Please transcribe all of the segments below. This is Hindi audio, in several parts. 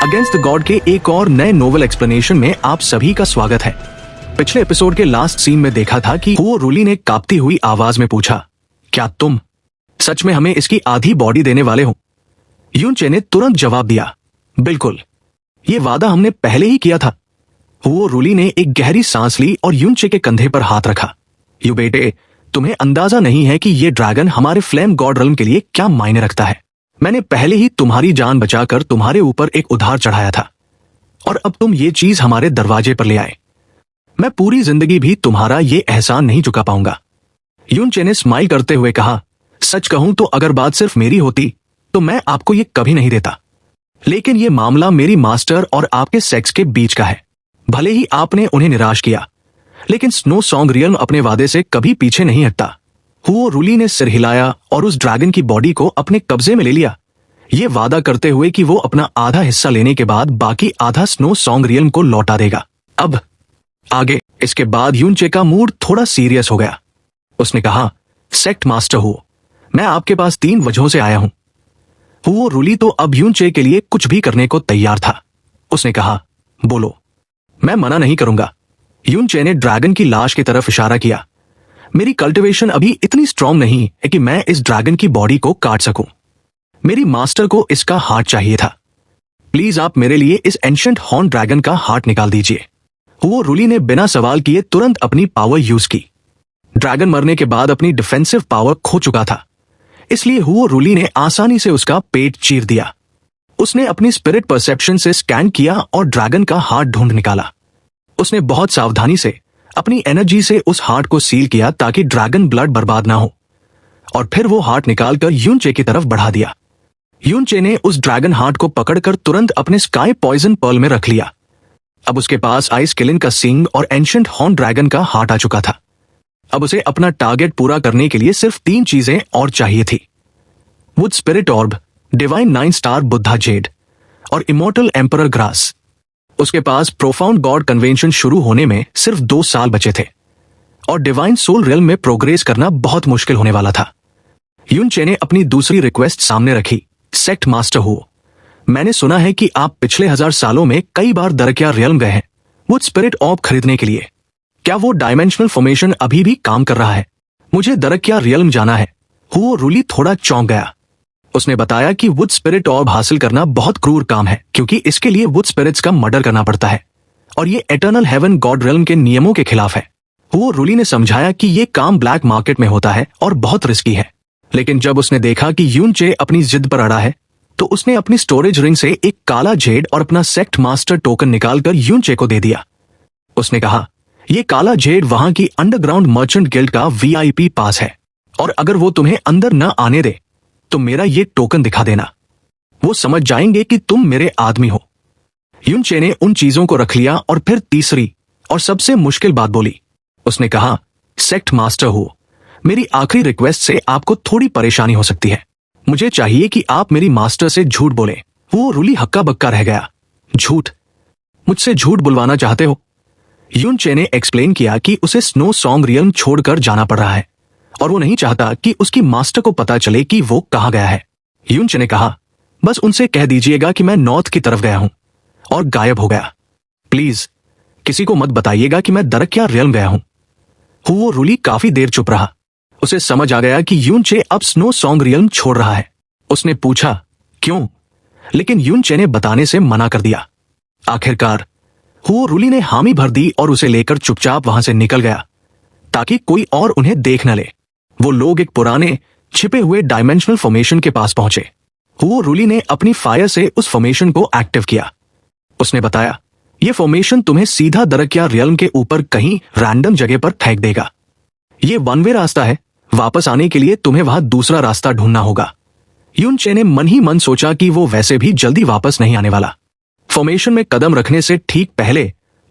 अगेंस्ट द गॉड के एक और नए नोवेल एक्सप्लेनेशन में आप सभी का स्वागत है। पिछले एपिसोड के लास्ट सीन में देखा था कि हुओ रूली ने कांपती हुई आवाज में पूछा, क्या तुम सच में हमें इसकी आधी बॉडी देने वाले हो? यूनचे ने तुरंत जवाब दिया, बिल्कुल, ये वादा हमने पहले ही किया था। हुओ रूली ने एक गहरी सांस ली और यूनचे के कंधे पर हाथ रखा। यू बेटे, तुम्हें अंदाजा नहीं है कि ये ड्रैगन हमारे फ्लेम गॉड रल्म के लिए क्या मायने रखता है। मैंने पहले ही तुम्हारी जान बचाकर तुम्हारे ऊपर एक उधार चढ़ाया था और अब तुम ये चीज हमारे दरवाजे पर ले आए। मैं पूरी जिंदगी भी तुम्हारा ये एहसान नहीं चुका पाऊंगा। यूनचे ने स्माइल करते हुए कहा, सच कहूं तो अगर बात सिर्फ मेरी होती तो मैं आपको ये कभी नहीं देता, लेकिन ये मामला मेरी मास्टर और आपके सेक्स के बीच का है। भले ही आपने उन्हें निराश किया, लेकिन स्नो सॉन्ग रियल्म अपने वादे से कभी पीछे नहीं हटता। हुओ रूली ने सिर हिलाया और उस ड्रैगन की बॉडी को अपने कब्जे में ले लिया, ये वादा करते हुए कि वो अपना आधा हिस्सा लेने के बाद बाकी आधा स्नो सॉन्ग रियल्म को लौटा देगा। अब आगे। इसके बाद यूनचे का मूड थोड़ा सीरियस हो गया। उसने कहा, सेक्ट मास्टर हुओ, मैं आपके पास 3 वजहों से आया हूं। हुओ रूली तो अब यूनचे के लिए कुछ भी करने को तैयार था। उसने कहा, बोलो। मैं मना नहीं करूंगा। यूनचे ने ड्रैगन की लाश की तरफ इशारा किया। मेरी कल्टिवेशन अभी इतनी स्ट्रांग नहीं है कि मैं इस ड्रैगन की बॉडी को काट सकूं। मेरी मास्टर को इसका हार्ट चाहिए था। प्लीज आप मेरे लिए इस एंशिएंट हॉर्न ड्रैगन का हार्ट निकाल दीजिए। हुओ रूली ने बिना सवाल किए तुरंत अपनी पावर यूज की। ड्रैगन मरने के बाद अपनी डिफेंसिव पावर खो चुका था, इसलिए हुओ रूली ने आसानी से उसका पेट चीर दिया। उसने अपनी स्पिरिट परसेप्शन से स्कैन किया और ड्रैगन का हार्ट ढूंढ निकाला। उसने बहुत सावधानी से अपनी एनर्जी से उस हार्ट को सील किया ताकि ड्रैगन ब्लड बर्बाद ना हो, और फिर वो हार्ट निकालकर यूनचे की तरफ बढ़ा दिया। यूनचे ने उस ड्रैगन हार्ट को पकड़कर तुरंत अपने स्काई पॉइजन पर्ल में रख लिया। अब उसके पास आइस किलिन का सिंग और एंशिएंट हॉर्न ड्रैगन का हार्ट आ चुका था। अब उसे अपना टारगेट पूरा करने के लिए सिर्फ 3 चीजें और चाहिए थी, would spirit ऑर्ब, divine 9 star Buddha Z और इमॉर्टल एम्परर ग्रास। उसके पास प्रोफाउंड गॉड कन्वेंशन शुरू होने में सिर्फ 2 साल बचे थे और डिवाइन सोल रियल्म में प्रोग्रेस करना बहुत मुश्किल होने वाला था। यूनचे ने अपनी दूसरी रिक्वेस्ट सामने रखी, सेक्ट मास्टर हुओ, मैंने सुना है कि आप पिछले 1000 सालों में कई बार दरकिया रियल्म गए हैं वुड स्पिरिट ऑर्ब खरीदने के लिए। क्या वो डायमेंशनल फॉर्मेशन अभी भी काम कर रहा है? मुझे दरकिया रियल्म जाना है। हुओ रूली थोड़ा चौंक गया। उसने बताया कि वुड स्पिरिट ऑर्ब हासिल करना बहुत क्रूर काम है, क्योंकि इसके लिए वुड स्पिरिट्स का मर्डर करना पड़ता है और ये एटर्नल हेवन गॉड रियल्म के नियमों के खिलाफ है। हुओ रूली ने समझाया कि ये काम ब्लैक मार्केट में होता है और बहुत रिस्की है, लेकिन जब उसने देखा कि यूनचे अपनी जिद पर अड़ा है, तो उसने अपनी स्टोरेज रिंग से एक काला जेड और अपना सेक्ट मास्टर टोकन निकालकर यूनचे को दे दिया। उसने कहा, ये काला जेड वहां की अंडरग्राउंड मर्चेंट गिल्ड का VIP पास है, और अगर वो तुम्हें अंदर न आने दे तो मेरा ये टोकन दिखा देना। वो समझ जाएंगे कि तुम मेरे आदमी हो। यूनचे ने उन चीजों को रख लिया और फिर तीसरी और सबसे मुश्किल बात बोली। उसने कहा, सेक्ट मास्टर हो, मेरी आखिरी रिक्वेस्ट से आपको थोड़ी परेशानी हो सकती है। मुझे चाहिए कि आप मेरी मास्टर से झूठ बोले। वो रूली हक्का बक्का रह गया। झूठ? मुझसे झूठ बुलवाना चाहते हो? यूनचे ने एक्सप्लेन किया कि उसे स्नो सॉन्ग रियल्म छोड़कर जाना पड़ रहा है और वो नहीं चाहता कि उसकी मास्टर को पता चले कि वो कहां गया है। यूनचे ने कहा, बस उनसे कह दीजिएगा कि मैं नॉर्थ की तरफ गया हूं और गायब हो गया। प्लीज किसी को मत बताइएगा कि मैं दरकिया रियल्म गया हूं। हुओ रूली काफी देर चुप रहा। उसे समझ आ गया कि यूनचे अब स्नो सॉन्ग रियल्म छोड़ रहा है। उसने पूछा, क्यों? लेकिन यूनचे ने बताने से मना कर दिया। आखिरकार हुओ रूली ने हामी भर दी और उसे लेकर चुपचाप वहां से निकल गया ताकि कोई और उन्हें देख न ले। वो लोग एक पुराने छिपे हुए डायमेंशनल फॉर्मेशन के पास पहुंचे। हुओ रूली ने अपनी फायर से उस फॉर्मेशन को एक्टिव किया। उसने बताया, ये फॉर्मेशन तुम्हें सीधा दरकिया रियल्म के ऊपर कहीं रैंडम जगह पर फेंक देगा। ये 1 वे रास्ता है, वापस आने के लिए तुम्हें वहां दूसरा रास्ता ढूंढना होगा। यूनचे ने मन ही मन सोचा कि वो वैसे भी जल्दी वापस नहीं आने वाला। फॉर्मेशन में कदम रखने से ठीक पहले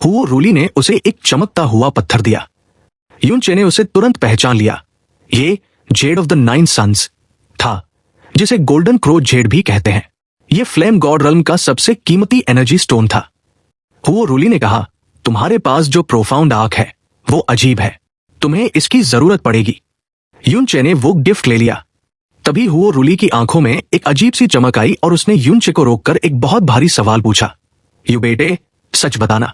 हुओ रूली ने उसे एक चमकता हुआ पत्थर दिया। यूनचे ने उसे तुरंत पहचान लिया। ये जेड ऑफ द 9 सन्स था, जिसे गोल्डन क्रो जेड भी कहते हैं। ये फ्लेम गॉड रल्म का सबसे कीमती एनर्जी स्टोन था। हुओ रूली ने कहा, तुम्हारे पास जो प्रोफाउंड आंख है वो अजीब है, तुम्हें इसकी जरूरत पड़ेगी। यूनचे ने वो गिफ्ट ले लिया। तभी हुओ रूली की आंखों में एक अजीब सी चमक आई और उसने यूनचे को रोककर एक बहुत भारी सवाल पूछा। यू बेटे, सच बताना,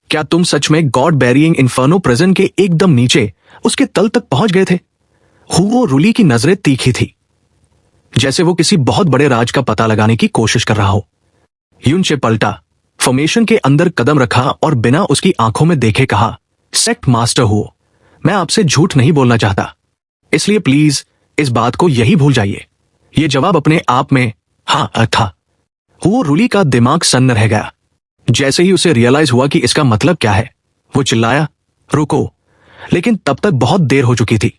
क्या तुम सच में गॉड बैरिंग इन्फर्नो प्रिजन के एकदम नीचे उसके तल तक पहुंच गए थे? हुओ रूली की नजरें तीखी थी, जैसे वो किसी बहुत बड़े राज का पता लगाने की कोशिश कर रहा हो। यूनचे पलटा, फॉर्मेशन के अंदर कदम रखा और बिना उसकी आंखों में देखे कहा, सेक्ट मास्टर हुओ, मैं आपसे झूठ नहीं बोलना चाहता, इसलिए प्लीज इस बात को यही भूल जाइए। यह जवाब अपने आप में हाँ था। हुओ रूली का दिमाग सन्न रह गया। जैसे ही उसे रियलाइज हुआ कि इसका मतलब क्या है, वो चिल्लाया, रुको, लेकिन तब तक बहुत देर हो चुकी थी।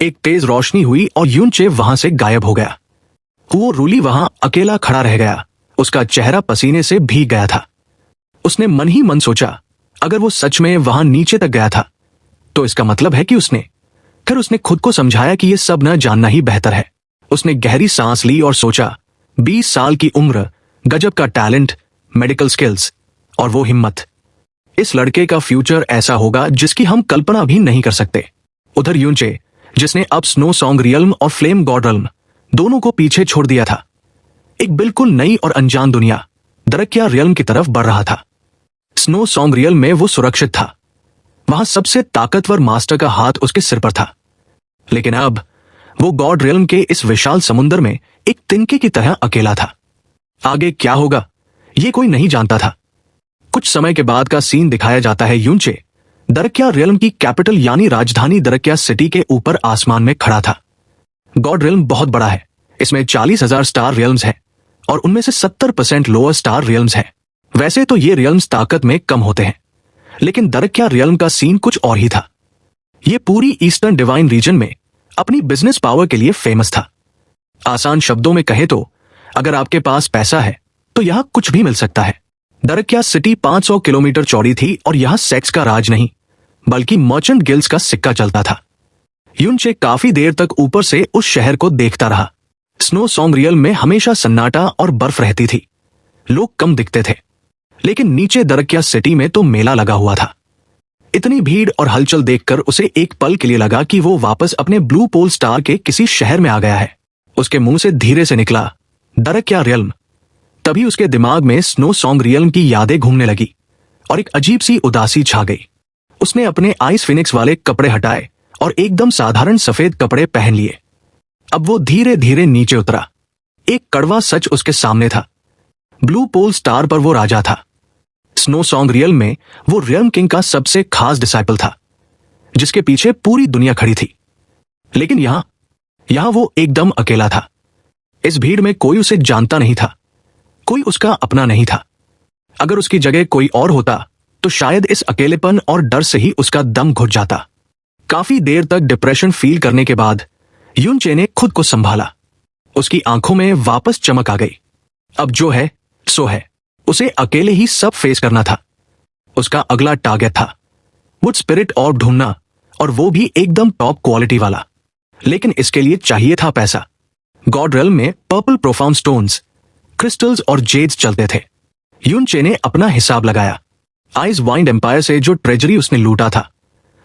एक तेज रोशनी हुई और यूनचे वहां से गायब हो गया। हुओ रूली वहां अकेला खड़ा रह गया। उसका चेहरा पसीने से भीग गया था। उसने मन ही मन सोचा, अगर वो सच में वहां नीचे तक गया था तो इसका मतलब है कि फिर उसने खुद को समझाया कि यह सब न जानना ही बेहतर है। उसने गहरी सांस ली और सोचा, 20 साल की उम्र, गजब का टैलेंट, मेडिकल स्किल्स और वो हिम्मत। इस लड़के का फ्यूचर ऐसा होगा जिसकी हम कल्पना भी नहीं कर सकते। उधर यूनचे, जिसने अब स्नो सॉन्ग रियल्म और फ्लेम गॉड रियल्म दोनों को पीछे छोड़ दिया था, एक बिल्कुल नई और अनजान दुनिया दरकिया रियल्म की तरफ बढ़ रहा था। स्नो सॉन्ग रियल्म में वो सुरक्षित था। वहां सबसे ताकतवर मास्टर का हाथ उसके सिर पर था। लेकिन अब वो गॉड रियल्म के इस विशाल समुंदर में एक तिनके की तरह अकेला था। आगे क्या होगा ये कोई नहीं जानता था। कुछ समय के बाद का सीन दिखाया जाता है। यूनचे दरकिया रियल्म की कैपिटल यानी राजधानी दरकिया सिटी के ऊपर आसमान में खड़ा था। गॉड रियल्म बहुत बड़ा है। इसमें 40,000 स्टार रियल्म्स हैं और उनमें से 70% लोअर स्टार रियल्म्स हैं। वैसे तो ये रियल्म्स ताकत में कम होते हैं, लेकिन दरकिया रियल्म का सीन कुछ और ही था। ये पूरी ईस्टर्न डिवाइन रीजन में अपनी बिजनेस पावर के लिए फेमस था। आसान शब्दों में कहें तो अगर आपके पास पैसा है तो यहां कुछ भी मिल सकता है। दरकिया सिटी 500 किलोमीटर चौड़ी थी और यहां सेक्स का राज नहीं बल्कि मर्चेंट गिल्ड्स का सिक्का चलता था। यूनचे काफी देर तक ऊपर से उस शहर को देखता रहा। स्नो सॉन्ग रियल में हमेशा सन्नाटा और बर्फ रहती थी। लोग कम दिखते थे, लेकिन नीचे दरकिया सिटी में तो मेला लगा हुआ था। इतनी भीड़ और हलचल देखकर उसे एक पल के लिए लगा कि वो वापस अपने ब्लू पोल स्टार के किसी शहर में आ गया है। उसके मुंह से धीरे से निकला, दरकिया रियल्म। तभी उसके दिमाग में स्नो सॉन्ग रियल्म की यादें घूमने लगी और एक अजीब सी उदासी छा गई। उसने अपने आइस फिनिक्स वाले कपड़े हटाए और एकदम साधारण सफेद कपड़े पहन लिए। अब वो धीरे धीरे नीचे उतरा। एक कड़वा सच उसके सामने था। ब्लू पोल स्टार पर वो राजा था। स्नो सॉन्ग रियल्म में वो रियल्म किंग का सबसे खास डिसाइपल था, जिसके पीछे पूरी दुनिया खड़ी थी। लेकिन यहां वो एकदम अकेला था। इस भीड़ में कोई उसे जानता नहीं था, कोई उसका अपना नहीं था। अगर उसकी जगह कोई और होता तो शायद इस अकेलेपन और डर से ही उसका दम घुट जाता। काफी देर तक डिप्रेशन फील करने के बाद यूनचे ने खुद को संभाला। उसकी आंखों में वापस चमक आ गई। अब जो है सो है। उसे अकेले ही सब फेस करना था। उसका अगला टारगेट था वुड स्पिरिट ऑर्ब ढूंढना, और वो भी एकदम टॉप क्वालिटी वाला। लेकिन इसके लिए चाहिए था पैसा। गॉड रियल्म में पर्पल प्रोफाउंड स्टोन्स, क्रिस्टल्स और जेड्स चलते थे। यूनचे ने अपना हिसाब लगाया। आइस वाइंड एम्पायर से जो ट्रेजरी उसने लूटा था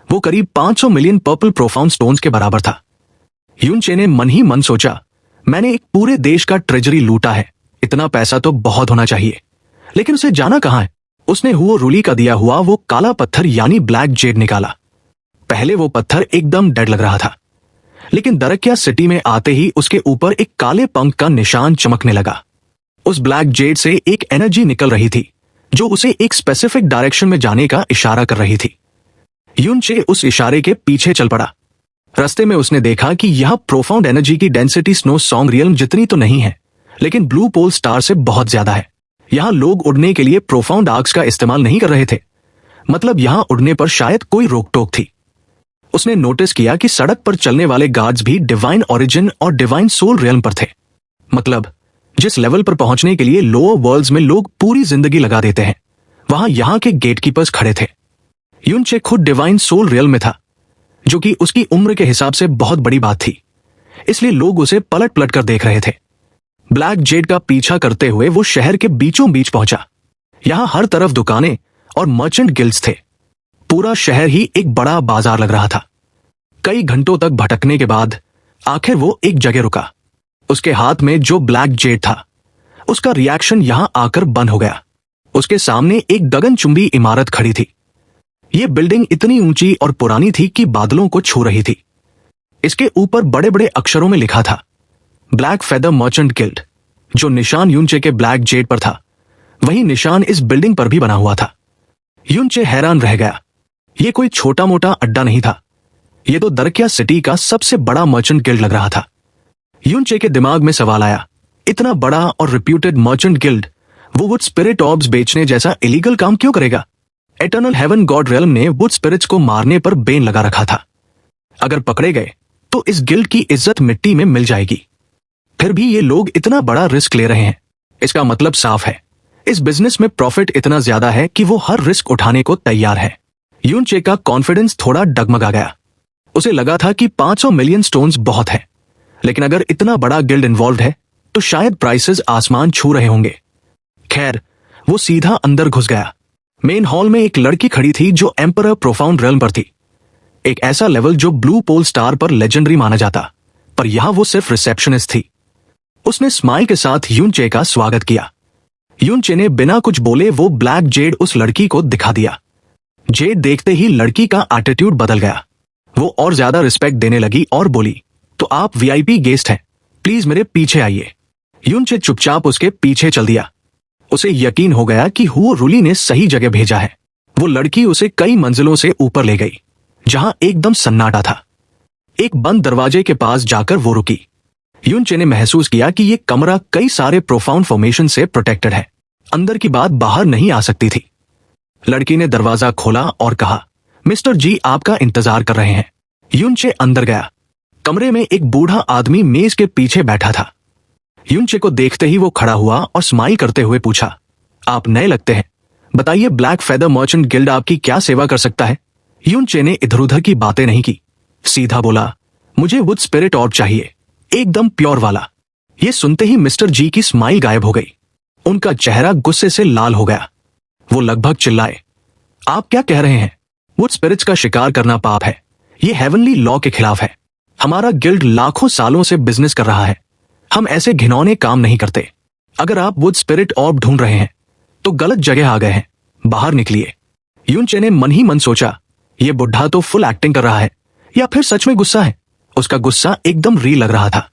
वो करीब 500 मिलियन पर्पल प्रोफाउंड स्टोन्स के बराबर था। यूनचे ने मन ही मन सोचा, मैंने एक पूरे देश का ट्रेजरी लूटा है, इतना पैसा तो बहुत होना चाहिए। लेकिन उसे जाना कहां है? उसने हुओ रूली का दिया हुआ वो काला पत्थर यानी ब्लैक जेड निकाला। पहले वो पत्थर एकदम डेड लग रहा था, लेकिन दरकिया सिटी में आते ही उसके ऊपर एक काले पंख का निशान चमकने लगा। उस ब्लैक जेड से एक एनर्जी निकल रही थी जो उसे एक स्पेसिफिक डायरेक्शन में जाने का इशारा कर रही थी। यूनचे उस इशारे के पीछे चल पड़ा। रास्ते में उसने देखा कि यह प्रोफाउंड एनर्जी की डेंसिटी स्नो सॉन्ग रियल्म जितनी तो नहीं है, लेकिन ब्लू पोल स्टार से बहुत ज्यादा है। यहां लोग उड़ने के लिए प्रोफाउंड आर्क्स का इस्तेमाल नहीं कर रहे थे, मतलब यहां उड़ने पर शायद कोई रोक टोक थी। उसने नोटिस किया कि सड़क पर चलने वाले गार्ड्स भी डिवाइन ओरिजिन और डिवाइन सोल रियल्म पर थे। मतलब जिस लेवल पर पहुंचने के लिए लोअर वर्ल्ड्स में लोग पूरी जिंदगी लगा देते हैं, वहां यहां के गेटकीपर्स खड़े थे। यूनचे खुद डिवाइन सोल रियल्म में था, जो कि उसकी उम्र के हिसाब से बहुत बड़ी बात थी, इसलिए लोग उसे पलट पलट कर देख रहे थे। ब्लैक जेड का पीछा करते हुए वो शहर के बीचों बीच पहुंचा। यहां हर तरफ दुकानें और मर्चेंट गिल्ड्स थे। पूरा शहर ही एक बड़ा बाजार लग रहा था। कई घंटों तक भटकने के बाद आखिर वो एक जगह रुका। उसके हाथ में जो ब्लैक जेड था, उसका रिएक्शन यहां आकर बंद हो गया। उसके सामने एक गगनचुंबी इमारत खड़ी थी। यह बिल्डिंग इतनी ऊंची और पुरानी थी कि बादलों को छू रही थी। इसके ऊपर बड़े बड़े अक्षरों में लिखा था ब्लैक फेदर मर्चेंट गिल्ड। जो निशान यूनचे के ब्लैक जेड पर था, वही निशान इस बिल्डिंग पर भी बना हुआ था। यूनचे हैरान रह गया। यह कोई छोटा मोटा अड्डा नहीं था, यह तो दरकिया सिटी का सबसे बड़ा मर्चेंट गिल्ड लग रहा था। यूनचे के दिमाग में सवाल आया, इतना बड़ा और रिप्यूटेड मर्चेंट गिल्ड वो वुड स्पिरिट ऑर्ब्स बेचने जैसा इलीगल काम क्यों करेगा? एटर्नल हेवन गॉड रेल्म ने वुड स्पिरिट्स को मारने पर बैन लगा रखा था। अगर पकड़े गए तो इस गिल्ड की इज्जत मिट्टी में मिल जाएगी। फिर भी ये लोग इतना बड़ा रिस्क ले रहे हैं। इसका मतलब साफ है, इस बिजनेस में प्रॉफिट इतना ज्यादा है कि वो हर रिस्क उठाने को तैयार है। यूनचे का कॉन्फिडेंस थोड़ा डगमगा गया। उसे लगा था कि 500 मिलियन स्टोन्स बहुत है, लेकिन अगर इतना बड़ा गिल्ड इन्वॉल्व है तो शायद प्राइसेस आसमान छू रहे होंगे। खैर, वो सीधा अंदर घुस गया। मेन हॉल में एक लड़की खड़ी थी जो एम्परर प्रोफाउंड रेल्म पर थी। एक ऐसा लेवल जो ब्लू पोल स्टार पर लेजेंडरी माना जाता, पर यहां वो सिर्फ रिसेप्शनिस्ट थी। उसने स्माइल के साथ यूनचे का स्वागत किया। यूनचे ने बिना कुछ बोले वो ब्लैक जेड उस लड़की को दिखा दिया। जेड देखते ही लड़की का एटीट्यूड बदल गया। वो और ज्यादा रिस्पेक्ट देने लगी और बोली, तो आप वीआईपी गेस्ट हैं, प्लीज मेरे पीछे आइए। यूनचे चुपचाप उसके पीछे चल दिया। उसे यकीन हो गया कि हुओ रुली ने सही जगह भेजा है। वो लड़की उसे कई मंजिलों से ऊपर ले गई, जहां एकदम सन्नाटा था। एक बंद दरवाजे के पास जाकर वो रुकी। यूनचे ने महसूस किया कि ये कमरा कई सारे प्रोफाउंड फॉर्मेशन से प्रोटेक्टेड है। अंदर की बात बाहर नहीं आ सकती थी। लड़की ने दरवाजा खोला और कहा, मिस्टर जी आपका इंतजार कर रहे हैं। यूनचे अंदर गया। कमरे में एक बूढ़ा आदमी मेज के पीछे बैठा था। यूनचे को देखते ही वो खड़ा हुआ और स्माइल करते हुए पूछा, आप नए लगते हैं, बताइए ब्लैक फेदर मर्चेंट गिल्ड आपकी क्या सेवा कर सकता है? यूनचे ने इधर उधर की बातें नहीं की, सीधा बोला, मुझे वुड स्पिरिट ऑर्ब चाहिए, एकदम प्योर वाला। ये सुनते ही मिस्टर जी की स्माइल गायब हो गई। उनका चेहरा गुस्से से लाल हो गया। वो लगभग चिल्लाए, आप क्या कह रहे हैं? वुड स्पिरिट्स का शिकार करना पाप है। ये हेवनली लॉ के खिलाफ है। हमारा गिल्ड लाखों सालों से बिजनेस कर रहा है। हम ऐसे घिनौने काम नहीं करते। अगर आप वुड स्पिरिट ऑर्ब ढूंढ रहे हैं तो गलत जगह आ गए हैं, बाहर निकलिए। यूनचे ने मन ही मन सोचा, ये बुढ़ा तो फुल एक्टिंग कर रहा है या फिर सच में गुस्सा है। उसका गुस्सा एकदम रियल लग रहा था।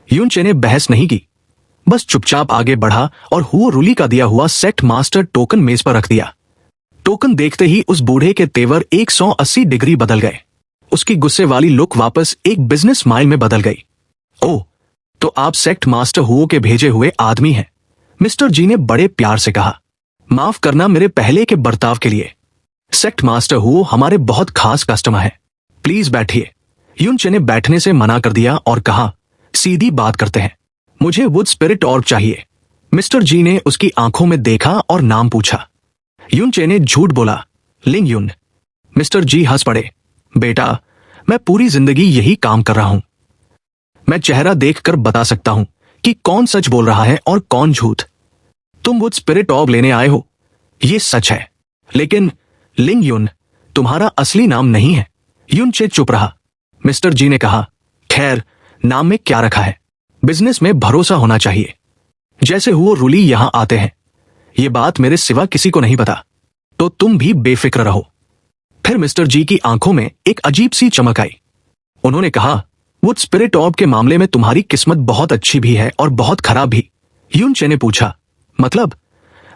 यूनचे ने बहस नहीं की, बस चुपचाप आगे बढ़ा और हुओ रुली का दिया हुआ सेक्ट मास्टर टोकन मेज पर रख दिया। टोकन देखते ही उस बूढ़े के तेवर 180 डिग्री बदल गए। उसकी गुस्से वाली लुक वापस एक बिजनेस स्माइल में बदल गई। ओह, तो आप सेक्ट मास्टर हुओ के भेजे हुए आदमी हैं, मिस्टर जी ने बड़े प्यार से कहा। माफ करना मेरे पहले के बर्ताव के लिए। सेक्ट मास्टर हुओ हमारे बहुत खास कस्टमर हैं, प्लीज बैठिए। यूनचे ने बैठने से मना कर दिया और कहा, सीधी बात करते हैं, मुझे वुड स्पिरिट ऑर्ब चाहिए। मिस्टर जी ने उसकी आंखों में देखा और नाम पूछा। यूनचे ने झूठ बोला, लिंग यून। मिस्टर जी हंस पड़े, बेटा मैं पूरी जिंदगी यही काम कर रहा हूं। मैं चेहरा देखकर बता सकता हूं कि कौन सच बोल रहा है और कौन झूठ। तुम वुड स्पिरिट ऑर्ब लेने आए हो, ये सच है, लेकिन लिंग यून तुम्हारा असली नाम नहीं है। यूनचे चुप रहा। मिस्टर जी ने कहा, खैर नाम में क्या रखा है, बिजनेस में भरोसा होना चाहिए। जैसे हुओ रुली यहां आते हैं, ये बात मेरे सिवा किसी को नहीं पता, तो तुम भी बेफिक्र रहो। फिर मिस्टर जी की आंखों में एक अजीब सी चमक आई। उन्होंने कहा, वुड स्पिरिट ऑर्ब के मामले में तुम्हारी किस्मत बहुत अच्छी भी है और बहुत खराब भी। यूनचे ने पूछा, मतलब?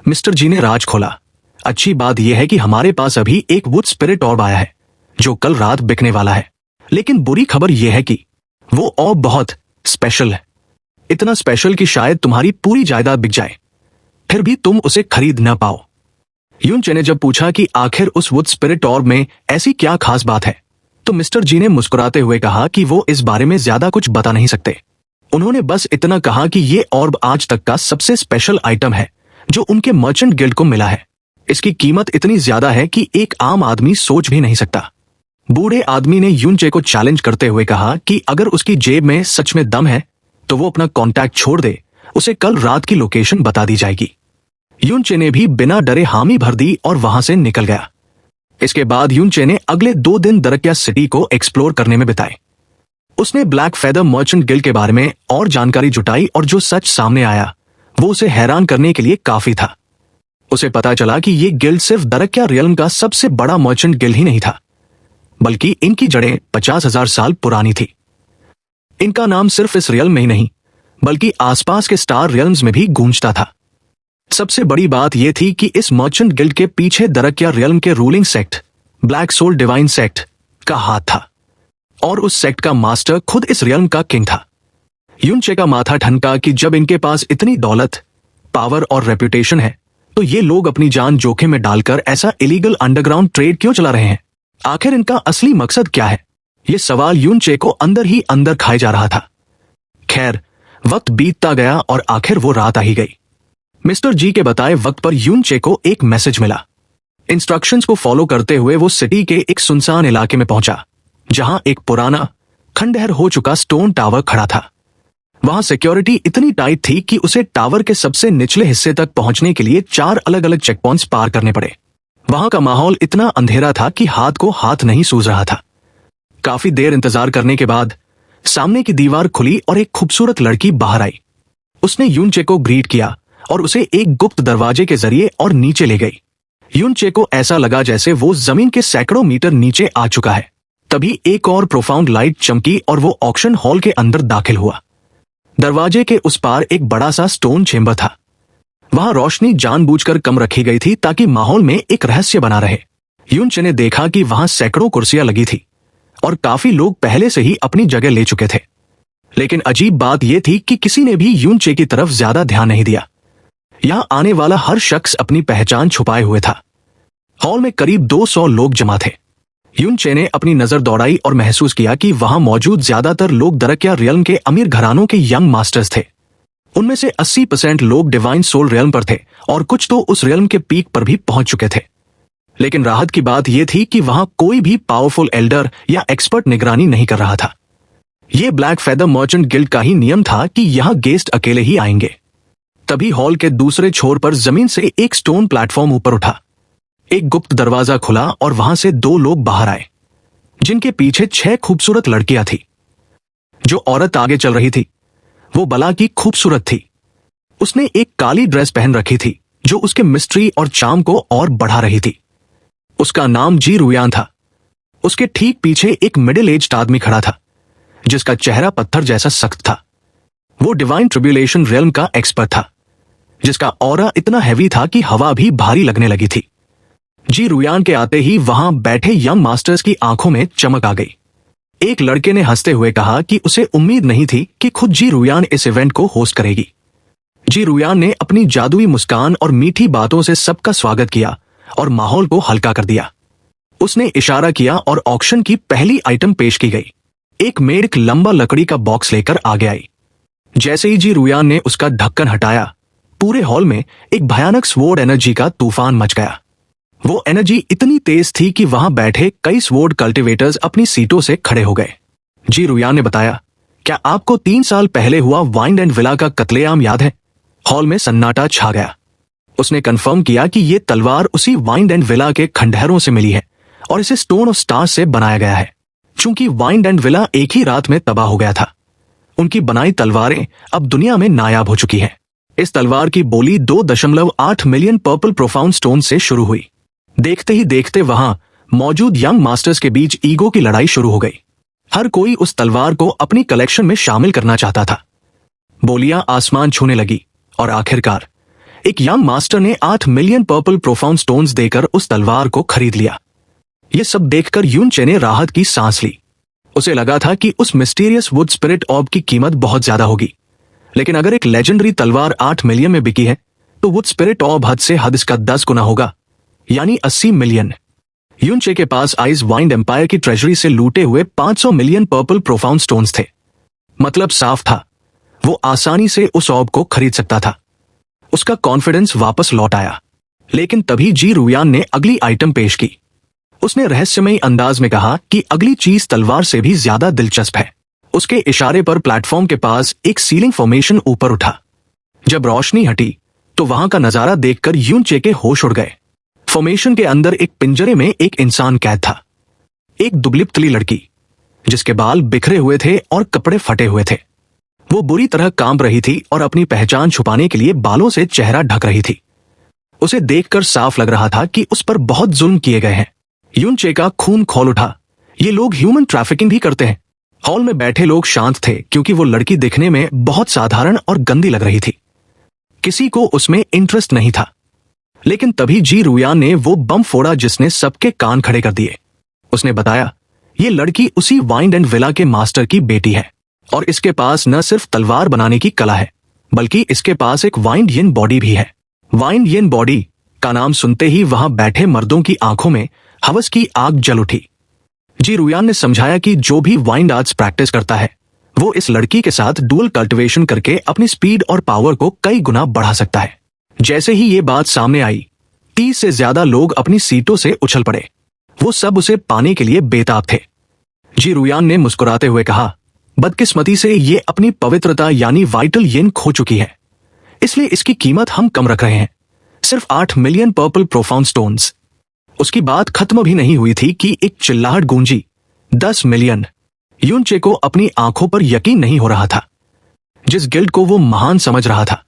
मिस्टर जी ने राज खोला। अच्छी बात यह है कि हमारे पास अभी एक वुड स्पिरिट ऑर्ब आया है जो कल रात बिकने वाला है, लेकिन बुरी खबर यह है कि वो ऑर्ब बहुत स्पेशल है। इतना स्पेशल कि शायद तुम्हारी पूरी जायदाद बिक जाए, फिर भी तुम उसे खरीद न पाओ। यूनचे ने जब पूछा कि आखिर उस वुड स्पिरिट ऑर्ब में ऐसी क्या खास बात है, तो मिस्टर जी ने मुस्कुराते हुए कहा कि वो इस बारे में ज्यादा कुछ बता नहीं सकते। उन्होंने बस इतना कहा कि ये ऑर्ब आज तक का सबसे स्पेशल आइटम है जो उनके मर्चेंट गिल्ड को मिला है। इसकी कीमत इतनी ज्यादा है कि एक आम आदमी सोच भी नहीं सकता। बूढ़े आदमी ने यूनचे को चैलेंज करते हुए कहा कि अगर उसकी जेब में सच में दम है तो वो अपना कॉन्टैक्ट छोड़ दे, उसे कल रात की लोकेशन बता दी जाएगी। यूनचे ने भी बिना डरे हामी भर दी और वहां से निकल गया। इसके बाद यूनचे ने अगले 2 दिन दरकिया सिटी को एक्सप्लोर करने में बिताए। उसने ब्लैक फेदर मर्चेंट गिल्ड के बारे में और जानकारी जुटाई और जो सच सामने आया वो उसे हैरान करने के लिए काफी था। उसे पता चला कि ये गिल्ड सिर्फ दरकिया रियल्म का सबसे बड़ा मर्चेंट गिल्ड ही नहीं था, बल्कि इनकी जड़ें 50,000 साल पुरानी थी। इनका नाम सिर्फ इस रियल्म में ही नहीं बल्कि आसपास के स्टार रियल्म्स में भी गूंजता था। सबसे बड़ी बात यह थी कि इस मर्चेंट गिल्ड के पीछे दरकिया रियल्म के ruling sect black soul divine sect का हाथ था, और उस सेक्ट का मास्टर खुद इस रियल्म का किंग था। युनचे का माथा ठनका कि जब इनके पास इतनी दौलत, पावर और रेपुटेशन है तो ये लोग अपनी जान जोखिम में डालकर ऐसा इलीगल अंडरग्राउंड ट्रेड क्यों चला रहे हैं? आखिर इनका असली मकसद क्या है? ये सवाल युनचे को अंदर ही अंदर खाए जा रहा था। खैर, वक्त बीतता गया और आखिर वो रात आ ही गई। मिस्टर जी के बताए वक्त पर युनचे को एक मैसेज मिला। इंस्ट्रक्शंस को फॉलो करते हुए वो सिटी के एक सुनसान इलाके में पहुंचा, जहां एक पुराना खंडहर हो चुका स्टोन टावर खड़ा था। वहां सिक्योरिटी इतनी टाइट थी कि उसे टावर के सबसे निचले हिस्से तक पहुंचने के लिए 4 अलग अलग चेक पॉइंट्स पार करने पड़े। वहां का माहौल इतना अंधेरा था कि हाथ को हाथ नहीं सूझ रहा था। काफी देर इंतजार करने के बाद सामने की दीवार खुली और एक खूबसूरत लड़की बाहर आई। उसने युनचे को ग्रीट किया और उसे एक गुप्त दरवाजे के जरिए और नीचे ले गई। युनचे को ऐसा लगा जैसे वो जमीन के सैकड़ों मीटर नीचे आ चुका है। तभी एक और प्रोफाउंड लाइट चमकी और वो ऑक्शन हॉल के अंदर दाखिल हुआ। दरवाजे के उस पार एक बड़ा सा स्टोन चेंबर था। वहां रोशनी जानबूझकर कम रखी गई थी ताकि माहौल में एक रहस्य बना रहे। युनचे ने देखा कि वहां सैकड़ों कुर्सियां लगी थी और काफी लोग पहले से ही अपनी जगह ले चुके थे। लेकिन अजीब बात यह थी कि किसी ने भी युनचे की तरफ ज्यादा ध्यान नहीं दिया। यहां आने वाला हर शख्स अपनी पहचान छुपाए हुए था। हॉल में करीब 200 लोग जमा थे। युनचे ने अपनी नजर दौड़ाई और महसूस किया कि वहां मौजूद ज्यादातर लोग दरकिया रियल्म के अमीर घरानों के यंग मास्टर्स थे। उनमें से 80% लोग डिवाइन सोल रियल्म पर थे और कुछ तो उस रियल्म के पीक पर भी पहुंच चुके थे। लेकिन राहत की बात यह थी कि वहां कोई भी पावरफुल एल्डर या एक्सपर्ट निगरानी नहीं कर रहा था। यह ब्लैक फेदर मर्चेंट गिल्ड का ही नियम था कि यहां गेस्ट अकेले ही आएंगे। तभी हॉल के दूसरे छोर पर जमीन से एक स्टोन प्लेटफॉर्म ऊपर उठा। एक गुप्त दरवाजा खुला और वहां से 2 लोग बाहर आए, जिनके पीछे 6 खूबसूरत लड़कियां थी। जो औरत आगे चल रही थी वो बला की खूबसूरत थी। उसने एक काली ड्रेस पहन रखी थी जो उसके मिस्ट्री और चार्म को और बढ़ा रही थी। उसका नाम जी रुयान था। उसके ठीक पीछे एक मिडिल एज्ड आदमी खड़ा था जिसका चेहरा पत्थर जैसा सख्त था। वो डिवाइन ट्रिब्यूलेशन रियल्म का एक्सपर्ट था, जिसका ऑरा इतना हैवी था कि हवा भी भारी लगने लगी थी। जी रुयान के आते ही वहां बैठे यंग मास्टर्स की आंखों में चमक आ गई। एक लड़के ने हंसते हुए कहा कि उसे उम्मीद नहीं थी कि खुद जी रुयान इस इवेंट को होस्ट करेगी। जी रुयान ने अपनी जादुई मुस्कान और मीठी बातों से सबका स्वागत किया और माहौल को हल्का कर दिया। उसने इशारा किया और ऑक्शन की पहली आइटम पेश की गई। एक मेड एक लंबा लकड़ी का बॉक्स लेकर आगे आई। जैसे ही जी रुयान ने उसका ढक्कन हटाया, पूरे हॉल में एक भयानक स्वॉर्ड एनर्जी का तूफान मच गया। वो एनर्जी इतनी तेज थी कि वहां बैठे कई स्वॉर्ड कल्टिवेटर्स अपनी सीटों से खड़े हो गए। जी रुयान ने बताया, क्या आपको 3 साल पहले हुआ वाइंड एंड विला का कत्लेआम याद है? हॉल में सन्नाटा छा गया। उसने कंफर्म किया कि ये तलवार उसी वाइंड एंड विला के खंडहरों से मिली है और इसे स्टोन और स्टार से बनाया गया है। चूंकि वाइंड एंड विला एक ही रात में तबाह हो गया था, उनकी बनाई तलवारें अब दुनिया में नायाब हो चुकी हैं। इस तलवार की बोली 2.8 मिलियन पर्पल प्रोफाउंड स्टोन से शुरू हुई। देखते ही देखते वहां मौजूद यंग मास्टर्स के बीच ईगो की लड़ाई शुरू हो गई। हर कोई उस तलवार को अपनी कलेक्शन में शामिल करना चाहता था। बोलियां आसमान छूने लगी और आखिरकार एक यंग मास्टर ने 8 मिलियन पर्पल प्रोफाउंड स्टोन्स देकर उस तलवार को खरीद लिया। यह सब देखकर युनचे ने राहत की सांस ली। उसे लगा था कि उस मिस्टीरियस वुड स्पिरिट ऑर्ब की कीमत बहुत ज्यादा होगी, लेकिन अगर एक लेजेंडरी तलवार 8 मिलियन में बिकी है तो वुड स्पिरिट ऑर्ब हद से हद इसका 10 गुना होगा, यानी 80 मिलियन। युनचे के पास आइस वाइंड एम्पायर की ट्रेजरी से लूटे हुए 500 मिलियन पर्पल प्रोफाउंड स्टोन्स थे। मतलब साफ था, वो आसानी से उस ऑर्ब को खरीद सकता था। उसका कॉन्फिडेंस वापस लौट आया। लेकिन तभी जी रुयान ने अगली आइटम पेश की। उसने रहस्यमयी अंदाज में कहा कि अगली चीज तलवार से भी ज्यादा दिलचस्प है। उसके इशारे पर प्लेटफॉर्म के पास एक सीलिंग फॉर्मेशन ऊपर उठा। जब रोशनी हटी तो वहां का नजारा देखकर युनचे के होश उड़ गए। फॉर्मेशन के अंदर एक पिंजरे में एक इंसान कैद था। एक दुबली पतली लड़की जिसके बाल बिखरे हुए थे और कपड़े फटे हुए थे। वो बुरी तरह कांप रही थी और अपनी पहचान छुपाने के लिए बालों से चेहरा ढक रही थी। उसे देखकर साफ लग रहा था कि उस पर बहुत जुल्म किए गए हैं। यूनचे का खून खौल उठा। ये लोग ह्यूमन ट्रैफिकिंग भी करते हैं। हॉल में बैठे लोग शांत थे क्योंकि वो लड़की दिखने में बहुत साधारण और गंदी लग रही थी। किसी को उसमें इंटरेस्ट नहीं था। लेकिन तभी जी रुयान ने वो बम फोड़ा जिसने सबके कान खड़े कर दिए। उसने बताया, ये लड़की उसी वाइंड एंड विला के मास्टर की बेटी है और इसके पास न सिर्फ तलवार बनाने की कला है बल्कि इसके पास एक वाइंड यिन बॉडी भी है। वाइंड यिन बॉडी का नाम सुनते ही वहां बैठे मर्दों की आंखों में हवस की आग जल उठी। जी रुयान ने समझाया कि जो भी वाइंड आर्ट्स प्रैक्टिस करता है वो इस लड़की के साथ डुअल कल्टिवेशन करके अपनी स्पीड और पावर को कई गुना बढ़ा सकता है। जैसे ही ये बात सामने आई, 30 से ज्यादा लोग अपनी सीटों से उछल पड़े। वो सब उसे पाने के लिए बेताब थे। जी रुयान ने मुस्कुराते हुए कहा, बदकिस्मती से ये अपनी पवित्रता यानी वाइटल यिन खो चुकी है, इसलिए इसकी कीमत हम कम रख रहे हैं, सिर्फ 8 मिलियन पर्पल प्रोफाउंड स्टोन्स। उसकी बात खत्म भी नहीं हुई थी कि एक चिल्लाहट गूंजी, 10 मिलियन। यूनचे को अपनी आंखों पर यकीन नहीं हो रहा था। जिस गिल्ड को वो महान समझ रहा था